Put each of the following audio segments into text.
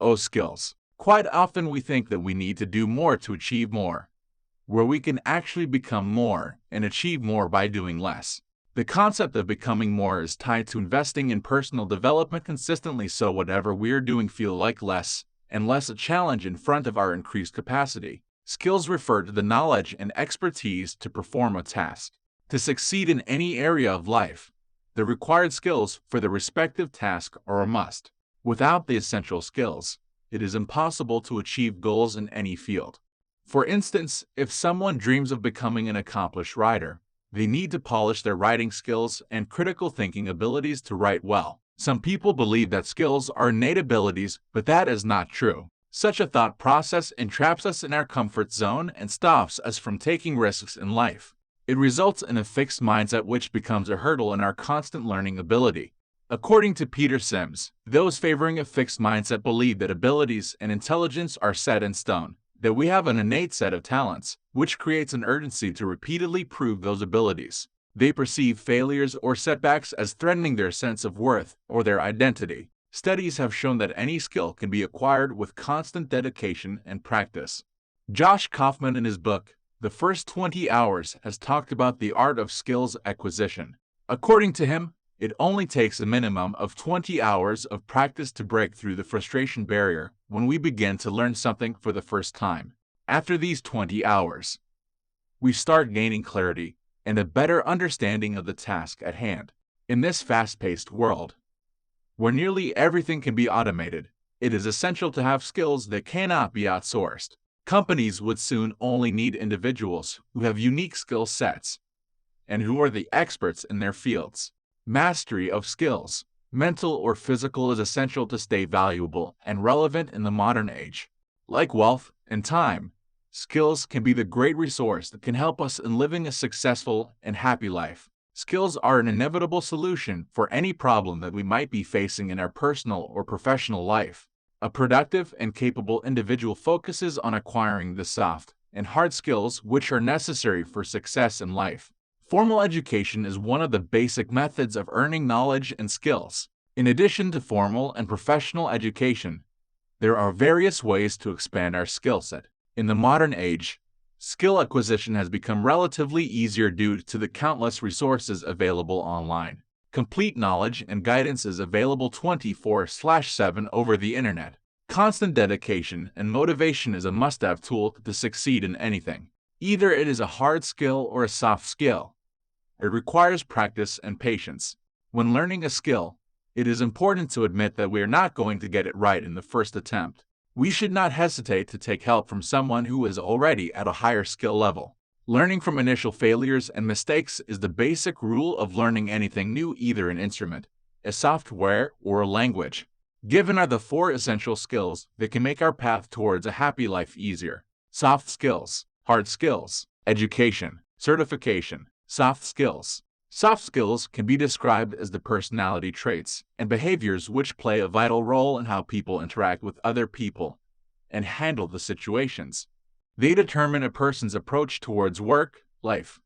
Oh, skills. Quite often we think that we need to do more to achieve more, where we can actually become more and achieve more by doing less. The concept of becoming more is tied to investing in personal development consistently, so whatever we're doing feel like less and less a challenge in front of our increased capacity. Skills refer to the knowledge and expertise to perform a task. To succeed in any area of life, the required skills for the respective task are a must. Without the essential skills, it is impossible to achieve goals in any field. For instance, if someone dreams of becoming an accomplished writer, they need to polish their writing skills and critical thinking abilities to write well. Some people believe that skills are innate abilities, but that is not true. Such a thought process entraps us in our comfort zone and stops us from taking risks in life. It results in a fixed mindset which becomes a hurdle in our constant learning ability. According to Peter Sims, those favoring a fixed mindset believe that abilities and intelligence are set in stone, that we have an innate set of talents, which creates an urgency to repeatedly prove those abilities. They perceive failures or setbacks as threatening their sense of worth or their identity. Studies have shown that any skill can be acquired with constant dedication and practice. Josh Kaufman, in his book, The First 20 Hours, has talked about the art of skills acquisition. According to him, it only takes a minimum of 20 hours of practice to break through the frustration barrier when we begin to learn something for the first time. After these 20 hours, we start gaining clarity and a better understanding of the task at hand. In this fast-paced world, where nearly everything can be automated, it is essential to have skills that cannot be outsourced. Companies would soon only need individuals who have unique skill sets and who are the experts in their fields. Mastery of skills, mental or physical, is essential to stay valuable and relevant in the modern age. Like wealth and time, skills can be the great resource that can help us in living a successful and happy life. Skills are an inevitable solution for any problem that we might be facing in our personal or professional life. A productive and capable individual focuses on acquiring the soft and hard skills which are necessary for success in life. Formal education is one of the basic methods of earning knowledge and skills. In addition to formal and professional education, there are various ways to expand our skill set. In the modern age, skill acquisition has become relatively easier due to the countless resources available online. Complete knowledge and guidance is available 24/7 over the internet. Constant dedication and motivation is a must-have tool to succeed in anything. Either it is a hard skill or a soft skill. It requires practice and patience. When learning a skill, it is important to admit that we are not going to get it right in the first attempt. We should not hesitate to take help from someone who is already at a higher skill level. Learning from initial failures and mistakes is the basic rule of learning anything new, either an instrument, a software, or a language. Given are the 4 essential skills that can make our path towards a happy life easier. Soft skills, hard skills, education, certification. Soft skills. Soft skills can be described as the personality traits and behaviors which play a vital role in how people interact with other people and handle the situations. They determine a person's approach towards work, life,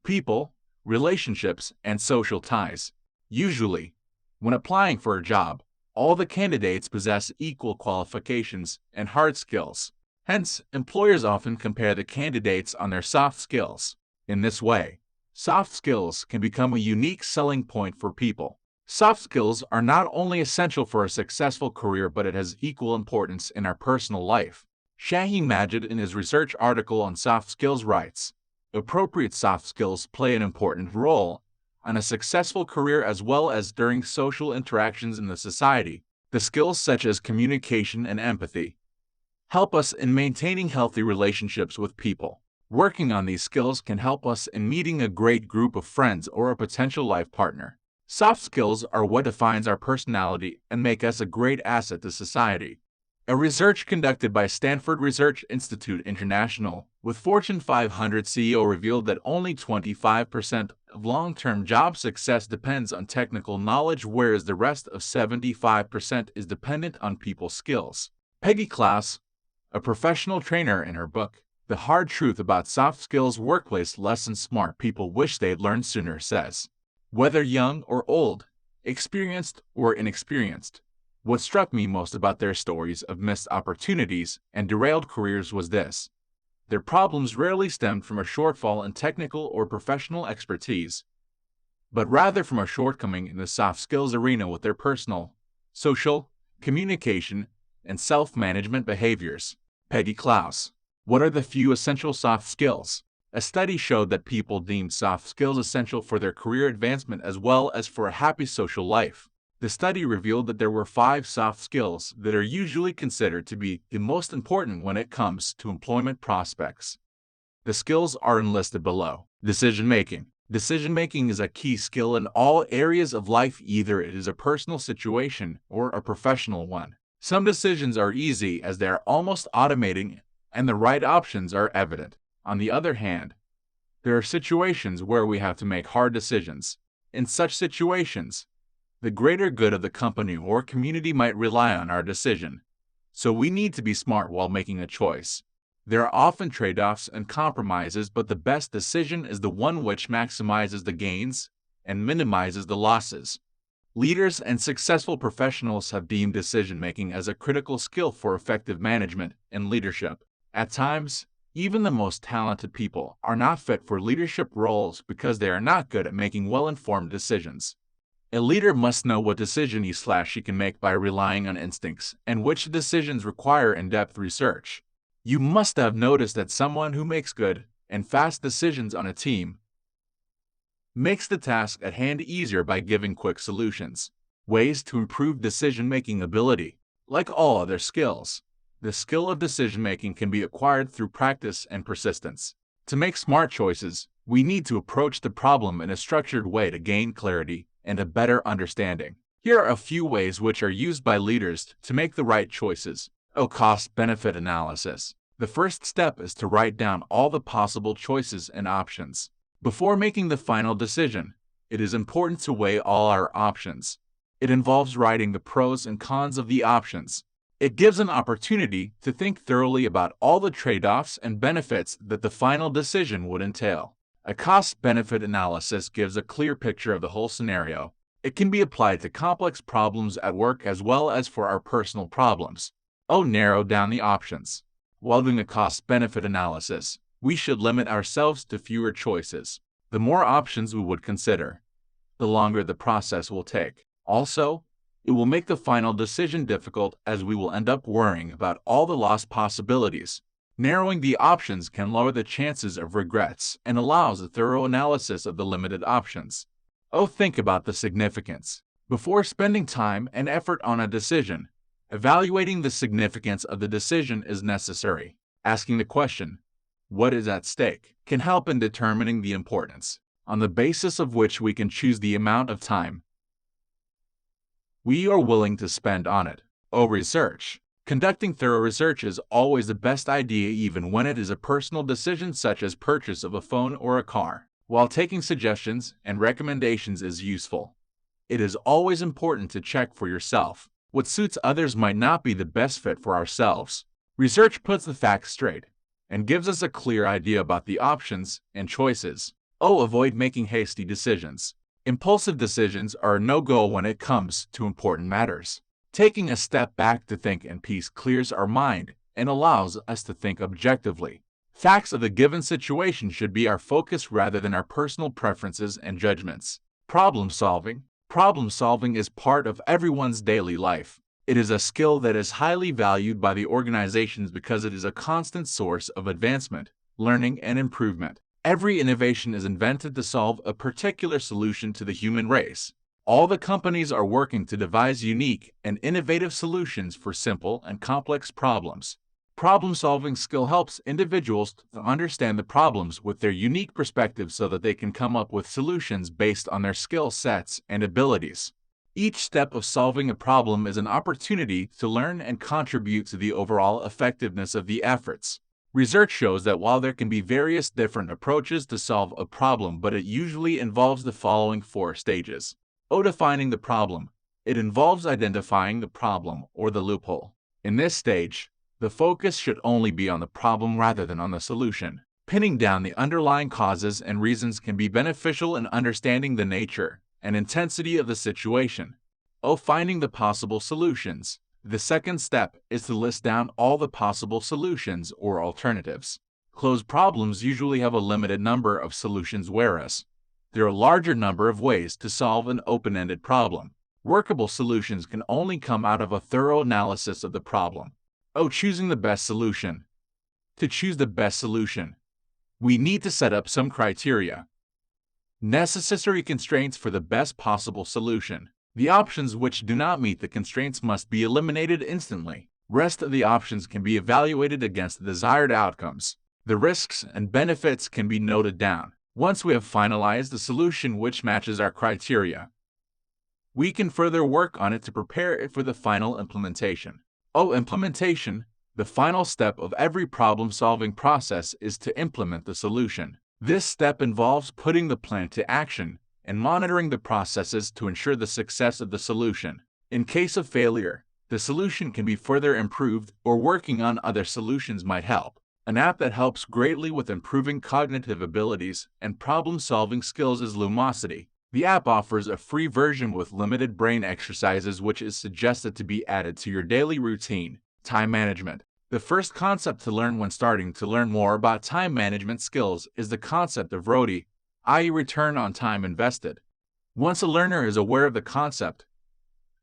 people, relationships, and social ties. Usually, when applying for a job, all the candidates possess equal qualifications and hard skills. Hence, employers often compare the candidates on their soft skills. In this way, soft skills can become a unique selling point for people. Soft skills are not only essential for a successful career, but it has equal importance in our personal life. Shaheen Majid, in his research article on soft skills, writes, "Appropriate soft skills play an important role in a successful career as well as during social interactions in the society. The skills such as communication and empathy help us in maintaining healthy relationships with people. Working on these skills can help us in meeting a great group of friends or a potential life partner. Soft skills are what defines our personality and make us a great asset to society." A research conducted by Stanford Research Institute International with Fortune 500 CEO revealed that only 25% of long-term job success depends on technical knowledge, whereas the rest of 75% is dependent on people skills. Peggy Klaus, a professional trainer, in her book, The Hard Truth About Soft Skills Workplace Lessons Smart People Wish They'd Learned Sooner, says, "Whether young or old, experienced or inexperienced, What struck me most about their stories of missed opportunities and derailed careers was this. Their problems rarely stemmed from a shortfall in technical or professional expertise, but rather from a shortcoming in the soft skills arena with their personal, social, communication, and self-management behaviors. Peggy Klaus. What are the few essential soft skills? A study showed that people deemed soft skills essential for their career advancement as well as for a happy social life. The study revealed that there were 5 soft skills that are usually considered to be the most important when it comes to employment prospects. The skills are enlisted below. Decision-making. Decision-making is a key skill in all areas of life, either it is a personal situation or a professional one. Some decisions are easy as they are almost automating and the right options are evident. On the other hand, there are situations where we have to make hard decisions. In such situations, the greater good of the company or community might rely on our decision, so we need to be smart while making a choice. There are often trade-offs and compromises, but the best decision is the one which maximizes the gains and minimizes the losses. Leaders and successful professionals have deemed decision-making as a critical skill for effective management and leadership. At times, even the most talented people are not fit for leadership roles because they are not good at making well-informed decisions. A leader must know what decision he/she can make by relying on instincts and which decisions require in-depth research. You must have noticed that someone who makes good and fast decisions on a team makes the task at hand easier by giving quick solutions. Ways to improve decision-making ability. Like all other skills, the skill of decision-making can be acquired through practice and persistence. To make smart choices, we need to approach the problem in a structured way to gain clarity and a better understanding. Here are a few ways which are used by leaders to make the right choices. Cost-benefit analysis. The first step is to write down all the possible choices and options. Before making the final decision, it is important to weigh all our options. It involves writing the pros and cons of the options. It gives an opportunity to think thoroughly about all the trade-offs and benefits that the final decision would entail. A cost-benefit analysis gives a clear picture of the whole scenario. It can be applied to complex problems at work as well as for our personal problems. Narrow down the options. While doing a cost-benefit analysis, we should limit ourselves to fewer choices. The more options we would consider, the longer the process will take. Also, it will make the final decision difficult as we will end up worrying about all the lost possibilities. Narrowing the options can lower the chances of regrets and allows a thorough analysis of the limited options. Think about the significance. Before spending time and effort on a decision, evaluating the significance of the decision is necessary. Asking the question, "What is at stake?" can help in determining the importance, on the basis of which we can choose the amount of time we are willing to spend on it. Research. Conducting thorough research is always the best idea, even when it is a personal decision such as purchase of a phone or a car. While taking suggestions and recommendations is useful, it is always important to check for yourself. What suits others might not be the best fit for ourselves. Research puts the facts straight and gives us a clear idea about the options and choices. Avoid making hasty decisions. Impulsive decisions are a no-go when it comes to important matters. Taking a step back to think in peace clears our mind and allows us to think objectively. Facts of the given situation should be our focus rather than our personal preferences and judgments. Problem solving. Problem solving is part of everyone's daily life. It is a skill that is highly valued by the organizations because it is a constant source of advancement, learning, and improvement. Every innovation is invented to solve a particular solution to the human race. All the companies are working to devise unique and innovative solutions for simple and complex problems. Problem-solving skill helps individuals to understand the problems with their unique perspective so that they can come up with solutions based on their skill sets and abilities. Each step of solving a problem is an opportunity to learn and contribute to the overall effectiveness of the efforts. Research shows that while there can be various different approaches to solve a problem, but it usually involves the following 4 stages. Defining the problem. It involves identifying the problem or the loophole. In this stage, the focus should only be on the problem rather than on the solution. Pinning down the underlying causes and reasons can be beneficial in understanding the nature and intensity of the situation. Finding the possible solutions. The second step is to list down all the possible solutions or alternatives. Closed problems usually have a limited number of solutions, whereas there are a larger number of ways to solve an open-ended problem. Workable solutions can only come out of a thorough analysis of the problem. Choosing the best solution. To choose the best solution, we need to set up some criteria. Necessary constraints for the best possible solution. The options which do not meet the constraints must be eliminated instantly. Rest of the options can be evaluated against the desired outcomes. The risks and benefits can be noted down. Once we have finalized the solution which matches our criteria, we can further work on it to prepare it for the final implementation. Implementation. The final step of every problem-solving process is to implement the solution. This step involves putting the plan to action and monitoring the processes to ensure the success of the solution. In case of failure, the solution can be further improved, or working on other solutions might help. An app that helps greatly with improving cognitive abilities and problem-solving skills is Lumosity. The app offers a free version with limited brain exercises which is suggested to be added to your daily routine. Time management. The first concept to learn when starting to learn more about time management skills is the concept of ROTI, i.e. return on time invested. Once a learner is aware of the concept,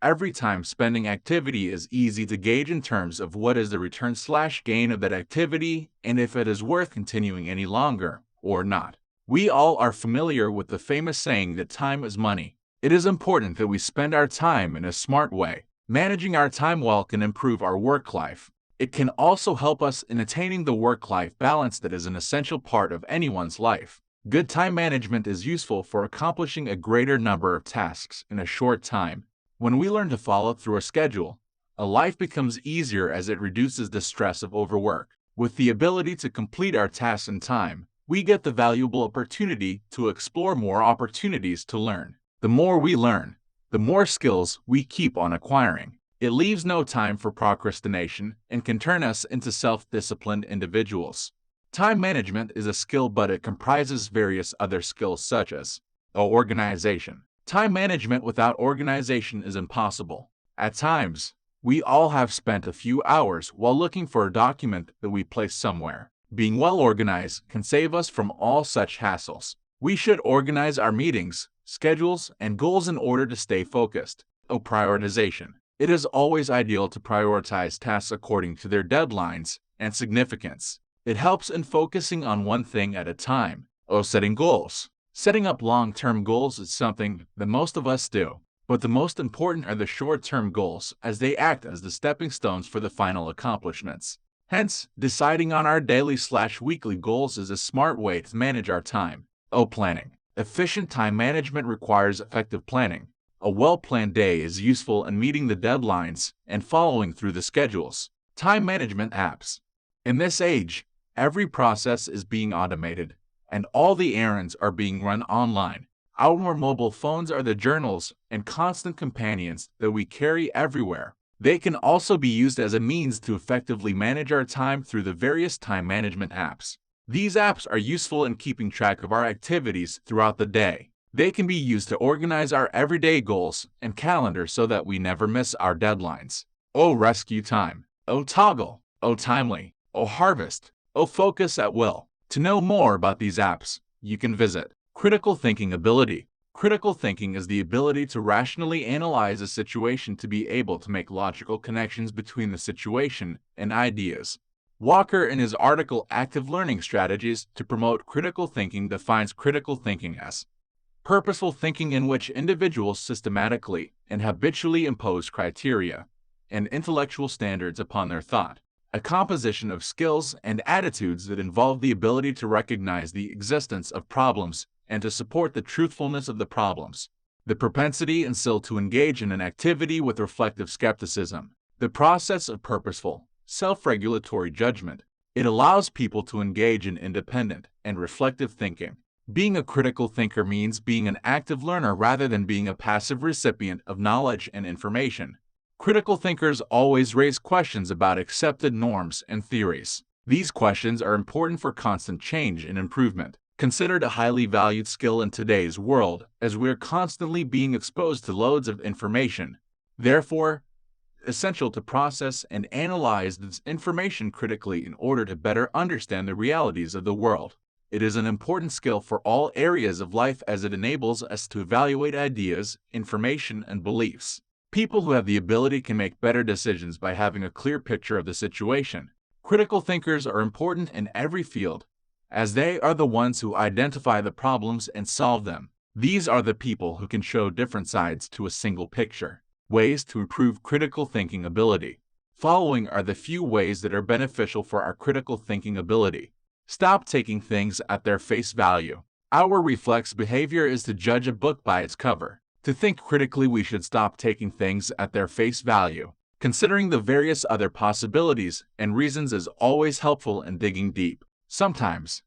every time spending activity is easy to gauge in terms of what is the return/gain of that activity and if it is worth continuing any longer or not. We all are familiar with the famous saying that time is money. It is important that we spend our time in a smart way. Managing our time well can improve our work life. It can also help us in attaining the work-life balance that is an essential part of anyone's life. Good time management is useful for accomplishing a greater number of tasks in a short time. When we learn to follow through a schedule, a life becomes easier as it reduces the stress of overwork. With the ability to complete our tasks in time, we get the valuable opportunity to explore more opportunities to learn. The more we learn, the more skills we keep on acquiring. It leaves no time for procrastination and can turn us into self-disciplined individuals. Time management is a skill, but it comprises various other skills such as organization. Time management without organization is impossible. At times, we all have spent a few hours while looking for a document that we placed somewhere. Being well organized can save us from all such hassles. We should organize our meetings, schedules, and goals in order to stay focused. Prioritization. It is always ideal to prioritize tasks according to their deadlines and significance. It helps in focusing on one thing at a time. Setting goals. Setting up long-term goals is something that most of us do, but the most important are the short-term goals, as they act as the stepping stones for the final accomplishments. Hence, deciding on our daily/weekly goals is a smart way to manage our time. Planning. Efficient time management requires effective planning. A well-planned day is useful in meeting the deadlines and following through the schedules. Time management apps. In this age, every process is being automated, and all the errands are being run online. Our mobile phones are the journals and constant companions that we carry everywhere. They can also be used as a means to effectively manage our time through the various time management apps. These apps are useful in keeping track of our activities throughout the day. They can be used to organize our everyday goals and calendar so that we never miss our deadlines. Rescue time. Toggle. Timely. Harvest. Focus at will. To know more about these apps, you can visit Critical Thinking Ability. Critical thinking is the ability to rationally analyze a situation to be able to make logical connections between the situation and ideas. Walker, in his article Active Learning Strategies to Promote Critical Thinking, defines critical thinking as purposeful thinking in which individuals systematically and habitually impose criteria and intellectual standards upon their thought. A composition of skills and attitudes that involve the ability to recognize the existence of problems and to support the truthfulness of the problems. The propensity and skill to engage in an activity with reflective skepticism. The process of purposeful, self-regulatory judgment. It allows people to engage in independent and reflective thinking. Being a critical thinker means being an active learner rather than being a passive recipient of knowledge and information. Critical thinkers always raise questions about accepted norms and theories. These questions are important for constant change and improvement. Considered a highly valued skill in today's world, as we are constantly being exposed to loads of information, Therefore, essential to process and analyze this information critically in order to better understand the realities of the world. It is an important skill for all areas of life as it enables us to evaluate ideas, information, and beliefs. People who have the ability can make better decisions by having a clear picture of the situation. Critical thinkers are important in every field, as they are the ones who identify the problems and solve them. These are the people who can show different sides to a single picture. Ways to improve critical thinking ability. Following are the few ways that are beneficial for our critical thinking ability. Stop taking things at their face value. Our reflex behavior is to judge a book by its cover. To think critically, we should stop taking things at their face value. Considering the various other possibilities and reasons is always helpful in digging deep. Sometimes,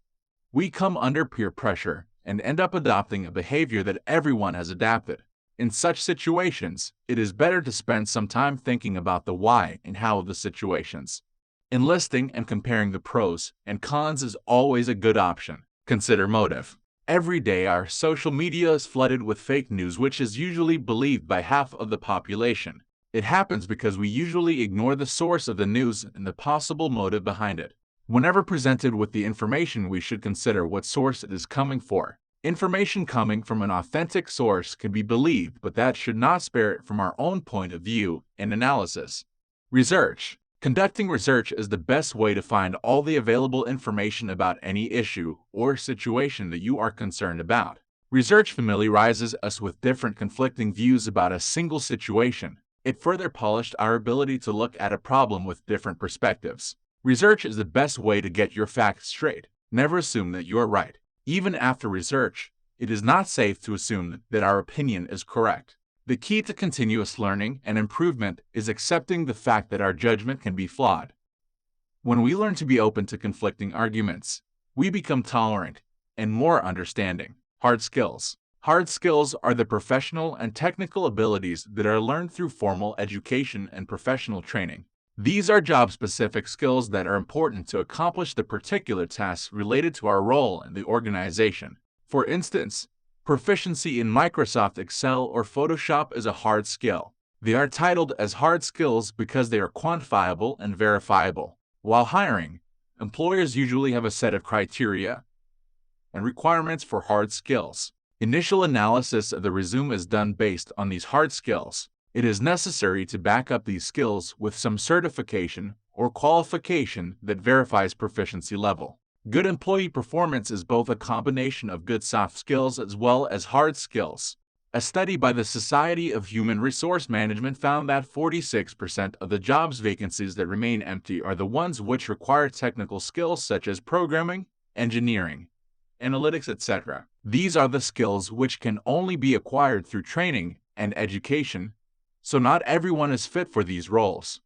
we come under peer pressure and end up adopting a behavior that everyone has adapted. In such situations, it is better to spend some time thinking about the why and how of the situations. Enlisting and comparing the pros and cons is always a good option. Consider motive. Every day our social media is flooded with fake news which is usually believed by half of the population. It happens because we usually ignore the source of the news and the possible motive behind it. Whenever presented with the information, we should consider what source it is coming from. Information coming from an authentic source can be believed, but that should not spare it from our own point of view and analysis. Research. Conducting research is the best way to find all the available information about any issue or situation that you are concerned about. Research familiarizes us with different conflicting views about a single situation. It further polished our ability to look at a problem with different perspectives. Research is the best way to get your facts straight. Never assume that you are right. Even after research, it is not safe to assume that our opinion is correct. The key to continuous learning and improvement is accepting the fact that our judgment can be flawed. When we learn to be open to conflicting arguments, we become tolerant and more understanding. Hard skills. Hard skills are the professional and technical abilities that are learned through formal education and professional training. These are job-specific skills that are important to accomplish the particular tasks related to our role in the organization. For instance, proficiency in Microsoft Excel or Photoshop is a hard skill. They are titled as hard skills because they are quantifiable and verifiable. While hiring, employers usually have a set of criteria and requirements for hard skills. Initial analysis of the resume is done based on these hard skills. It is necessary to back up these skills with some certification or qualification that verifies proficiency level. Good employee performance is both a combination of good soft skills as well as hard skills. A study by the Society of Human Resource Management found that 46% of the jobs vacancies that remain empty are the ones which require technical skills such as programming, engineering, analytics, etc. These are the skills which can only be acquired through training and education, so not everyone is fit for these roles.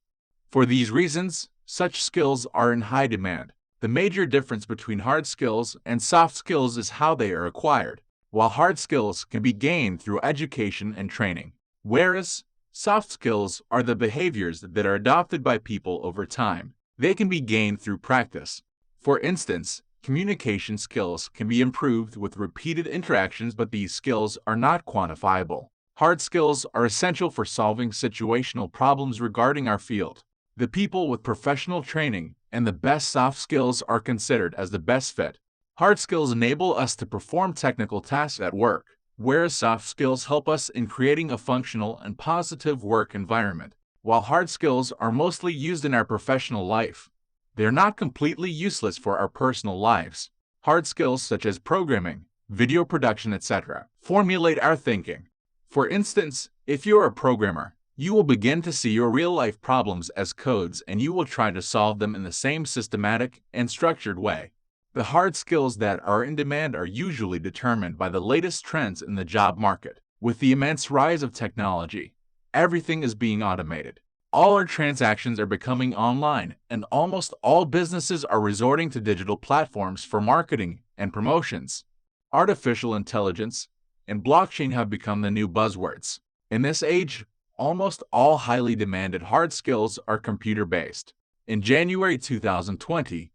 For these reasons, such skills are in high demand. The major difference between hard skills and soft skills is how they are acquired. While hard skills can be gained through education and training, whereas soft skills are the behaviors that are adopted by people over time. They can be gained through practice. For instance, communication skills can be improved with repeated interactions, but these skills are not quantifiable. Hard skills are essential for solving situational problems regarding our field. The people with professional training and the best soft skills are considered as the best fit. Hard skills enable us to perform technical tasks at work, whereas soft skills help us in creating a functional and positive work environment. While hard skills are mostly used in our professional life, they are not completely useless for our personal lives. Hard skills such as programming, video production, etc. formulate our thinking. For instance, if you're a programmer, you will begin to see your real-life problems as codes and you will try to solve them in the same systematic and structured way. The hard skills that are in demand are usually determined by the latest trends in the job market. With the immense rise of technology, everything is being automated. All our transactions are becoming online, and almost all businesses are resorting to digital platforms for marketing and promotions. Artificial intelligence and blockchain have become the new buzzwords. In this age, almost all highly demanded hard skills are computer-based. In January 2020,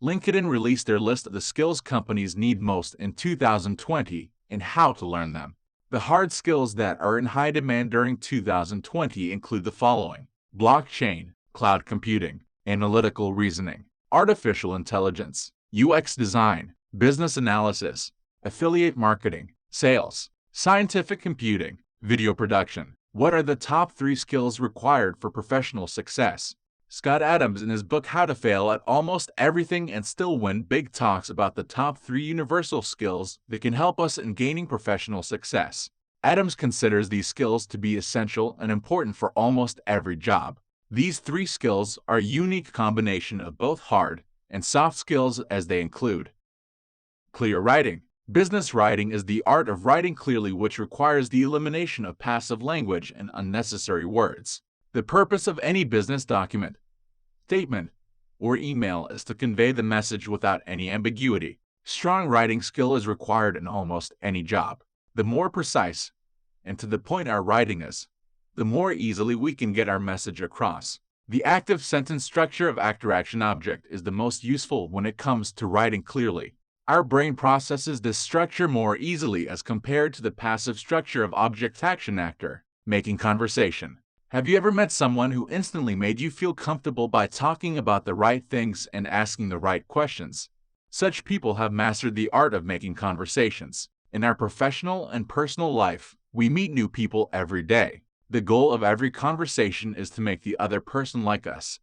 LinkedIn released their list of the skills companies need most in 2020 and how to learn them. The hard skills that are in high demand during 2020 include the following: blockchain, cloud computing, analytical reasoning, artificial intelligence, UX design, business analysis, affiliate marketing, sales, scientific computing, video production. What are the top 3 skills required for professional success? Scott Adams, in his book How to Fail at Almost Everything and Still Win Big, talks about the top 3 universal skills that can help us in gaining professional success. Adams considers these skills to be essential and important for almost every job. These 3 skills are a unique combination of both hard and soft skills, as they include clear writing. Business writing is the art of writing clearly, which requires the elimination of passive language and unnecessary words. The purpose of any business document, statement, or email is to convey the message without any ambiguity. Strong writing skill is required in almost any job. The more precise and to the point our writing is, the more easily we can get our message across. The active sentence structure of actor-action-object is the most useful when it comes to writing clearly. Our brain processes this structure more easily as compared to the passive structure of object-action-actor. Making conversation. Have you ever met someone who instantly made you feel comfortable by talking about the right things and asking the right questions? Such people have mastered the art of making conversations. In our professional and personal life, we meet new people every day. The goal of every conversation is to make the other person like us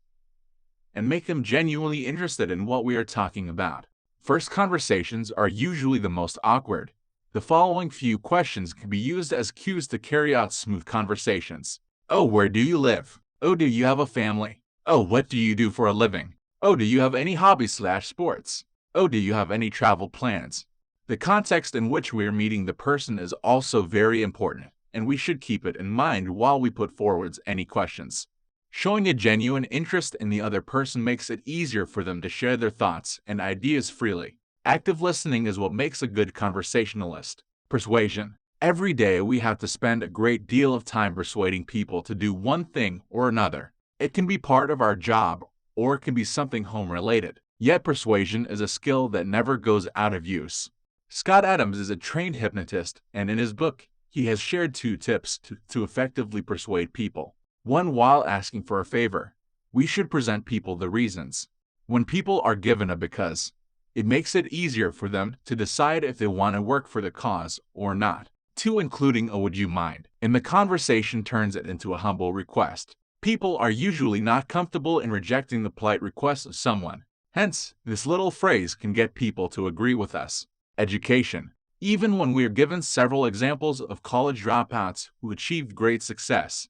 and make them genuinely interested in what we are talking about. First conversations are usually the most awkward. The following few questions can be used as cues to carry out smooth conversations. Oh, where do you live? Oh, do you have a family? Oh, what do you do for a living? Oh, do you have any hobbies/sports? Oh, do you have any travel plans? The context in which we are meeting the person is also very important, and we should keep it in mind while we put forward any questions. Showing a genuine interest in the other person makes it easier for them to share their thoughts and ideas freely. Active listening is what makes a good conversationalist. Persuasion. Every day we have to spend a great deal of time persuading people to do one thing or another. It can be part of our job, or it can be something home-related. Yet persuasion is a skill that never goes out of use. Scott Adams is a trained hypnotist, and in his book, he has shared 2 tips to effectively persuade people. 1. While asking for a favor, we should present people the reasons. When people are given a because, it makes it easier for them to decide if they want to work for the cause or not. 2. Including a would you mind in the conversation turns it into a humble request. People are usually not comfortable in rejecting the polite request of someone. Hence, this little phrase can get people to agree with us. Education. Even when we are given several examples of college dropouts who achieved great success,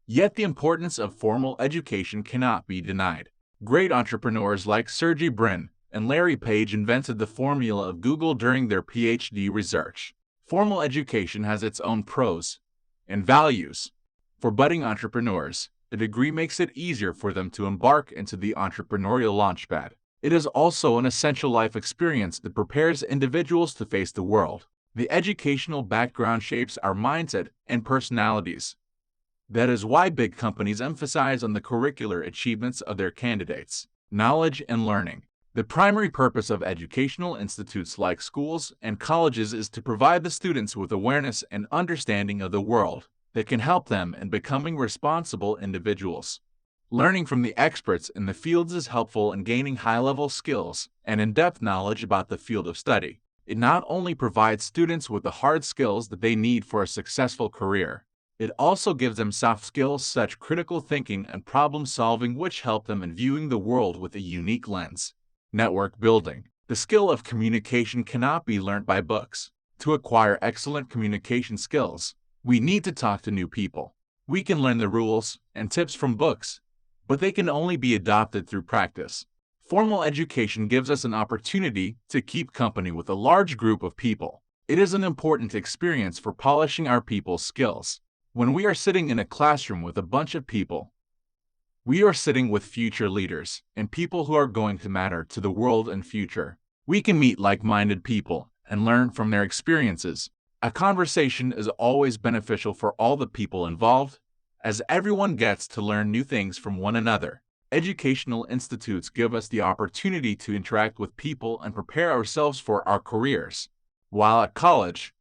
yet the importance of formal education cannot be denied. Great entrepreneurs like Sergey Brin and Larry Page invented the formula of Google during their PhD research. Formal education has its own pros and values. For budding entrepreneurs, a degree makes it easier for them to embark into the entrepreneurial launchpad. It is also an essential life experience that prepares individuals to face the world. The educational background shapes our mindset and personalities. That is why big companies emphasize on the curricular achievements of their candidates. Knowledge and learning. The primary purpose of educational institutes like schools and colleges is to provide the students with awareness and understanding of the world that can help them in becoming responsible individuals. Learning from the experts in the fields is helpful in gaining high-level skills and in-depth knowledge about the field of study. It not only provides students with the hard skills that they need for a successful career, it also gives them soft skills such as critical thinking and problem-solving, which help them in viewing the world with a unique lens. Network building. The skill of communication cannot be learned by books. To acquire excellent communication skills, we need to talk to new people. We can learn the rules and tips from books, but they can only be adopted through practice. Formal education gives us an opportunity to keep company with a large group of people. It is an important experience for polishing our people's skills. When we are sitting in a classroom with a bunch of people, we are sitting with future leaders and people who are going to matter to the world and future. We can meet like-minded people and learn from their experiences. A conversation is always beneficial for all the people involved, as everyone gets to learn new things from one another. Educational institutes give us the opportunity to interact with people and prepare ourselves for our careers. While at college,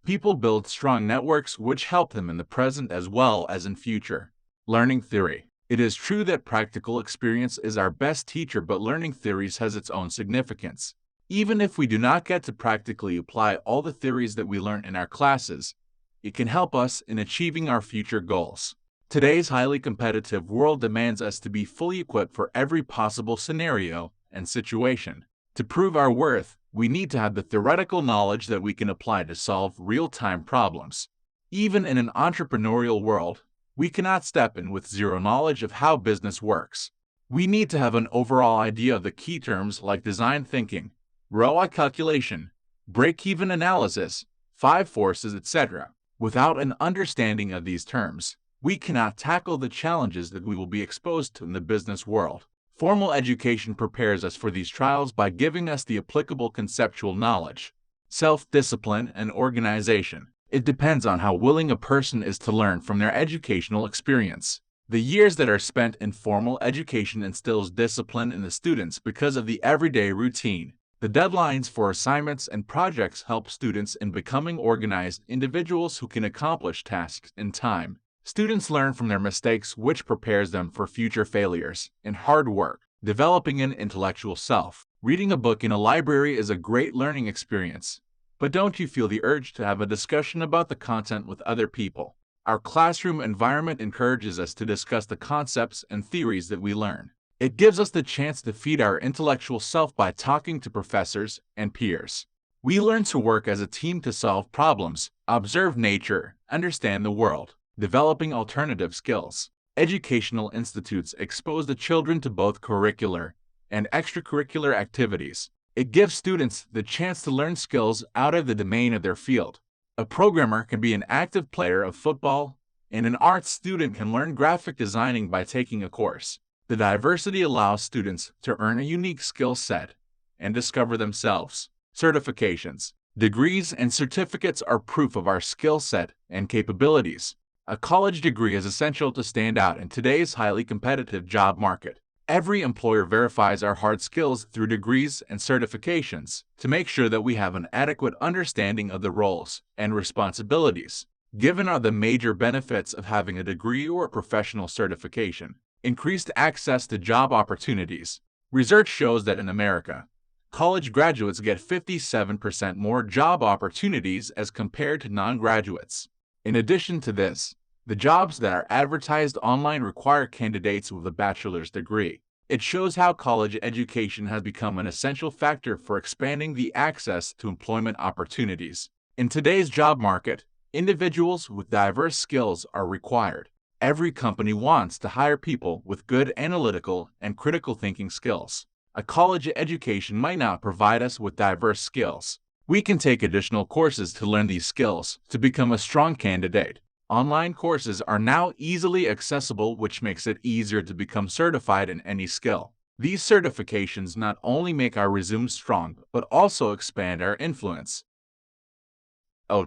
People build strong networks which help them in the present as well as in future. Learning theory. It is true that practical experience is our best teacher, but learning theories has its own significance. Even if we do not get to practically apply all the theories that we learn in our classes, it can help us in achieving our future goals. Today's highly competitive world demands us to be fully equipped for every possible scenario and situation. To prove our worth, we need to have the theoretical knowledge that we can apply to solve real-time problems. Even in an entrepreneurial world, we cannot step in with zero knowledge of how business works. We need to have an overall idea of the key terms like design thinking, ROI calculation, break-even analysis, 5 forces, etc. Without an understanding of these terms, we cannot tackle the challenges that we will be exposed to in the business world. Formal education prepares us for these trials by giving us the applicable conceptual knowledge. Self-discipline and organization. It depends on how willing a person is to learn from their educational experience. The years that are spent in formal education instills discipline in the students because of the everyday routine. The deadlines for assignments and projects help students in becoming organized individuals who can accomplish tasks in time. Students learn from their mistakes, which prepares them for future failures. And hard work. Developing an intellectual self. Reading a book in a library is a great learning experience. But don't you feel the urge to have a discussion about the content with other people? Our classroom environment encourages us to discuss the concepts and theories that we learn. It gives us the chance to feed our intellectual self by talking to professors and peers. We learn to work as a team to solve problems, observe nature, understand the world. Developing alternative skills. Educational institutes expose the children to both curricular and extracurricular activities. It gives students the chance to learn skills out of the domain of their field. A programmer can be an active player of football, and an arts student can learn graphic designing by taking a course. The diversity allows students to earn a unique skill set and discover themselves. Certifications. Degrees and certificates are proof of our skill set and capabilities. A college degree is essential to stand out in today's highly competitive job market. Every employer verifies our hard skills through degrees and certifications to make sure that we have an adequate understanding of the roles and responsibilities. Given are the major benefits of having a degree or a professional certification. Increased access to job opportunities. Research shows that in America, college graduates get 57% more job opportunities as compared to non-graduates. In addition to this, the jobs that are advertised online require candidates with a bachelor's degree. It shows how college education has become an essential factor for expanding the access to employment opportunities. In today's job market, individuals with diverse skills are required. Every company wants to hire people with good analytical and critical thinking skills. A college education might not provide us with diverse skills. We can take additional courses to learn these skills to become a strong candidate. Online courses are now easily accessible, which makes it easier to become certified in any skill. These certifications not only make our resume strong, but also expand our influence.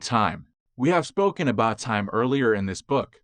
Time. We have spoken about time earlier in this book.